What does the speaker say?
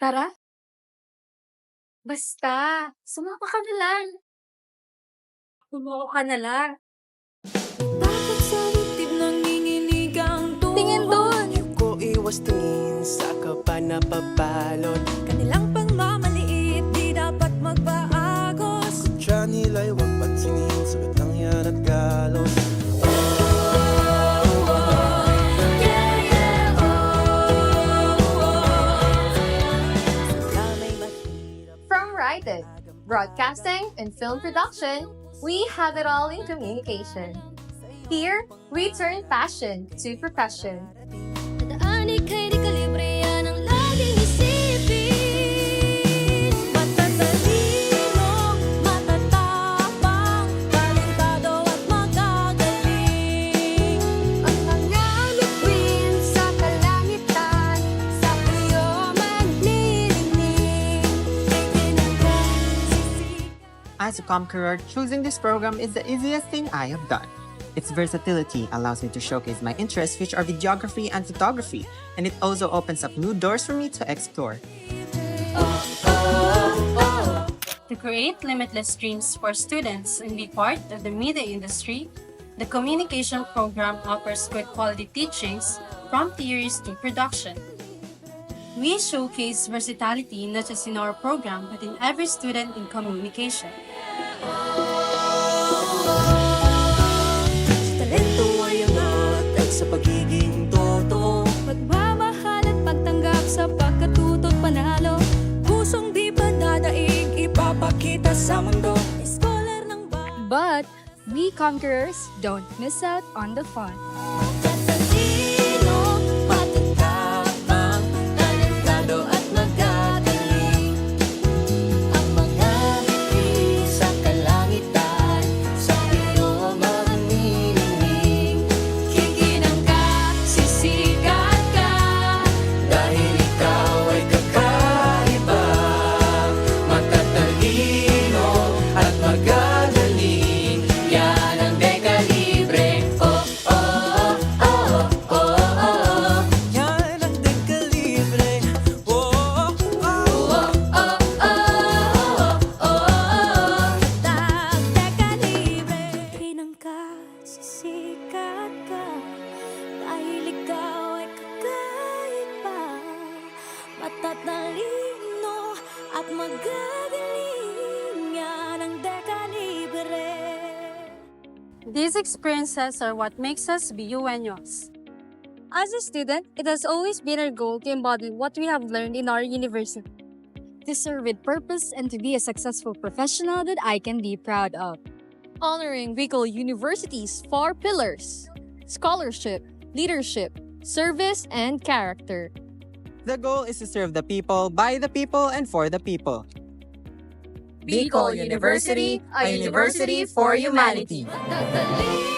Tara, basta. Sumama ka na lang. Sumama ka na lang. Takot sa dibdib nanginginig ang tuhod. Tingin doon! Ko iwas tingin sa kapanapabalot. Kanilang pangmamaliit, di dapat magpaagos. Kutya nila'y huwag pansinin, sagot lang yan at galos. From writing, broadcasting, and film production, we have it all in communication. Here, we turn passion to profession. Tadaanig kay di kalibre yan ang laging isipin. Matatalino, matatapang, talentado at magagaling. Ang mga bituin sa kalangitan, sa iyo maglilinig. As a conqueror, choosing this program is the easiest thing I have done. Its versatility allows me to showcase my interests, which are videography and photography, and it also opens up new doors for me to explore. To create limitless dreams for students and be part of the media industry, the communication program offers good quality teachings from theories to production. We showcase versatility not just in our program but in every student in communication. Talento ay angat at sa pagiging toto. Pagmamahal at pagtanggap sa pagkatuto't panalo. Pusong di pa dadaig, ipapakita sa mundo. Scholar ng bayan. But we conquerors don't miss out on the fun. Tatalino, matatapang, talentado at magagaling. Ang mga bituin sa kalangitan, sa iyo manininig. Kikinang ka, sisikat ka, Dahil ikaw ay kakaiba, matatalino at magagaling. Yan ang dekalibre. Oh, oh, oh, oh, oh, oh. Yan ang dekalibre. Oh, oh, oh, oh. Teka libre. Kikinang ka, sisikat ka, dahil ikaw ay kakaiba, matatalino at magagaling. Yan ang dekalibre. These experiences are what makes us BUenos. As a student, it has always been our goal to embody what we have learned in our university, to serve with purpose and to be a successful professional that I can be proud of. Honoring Bicol University's 4 pillars: scholarship, leadership, service, and character. The goal is to serve the people, by the people, and for the people. Bicol University, a university for humanity. Matatalino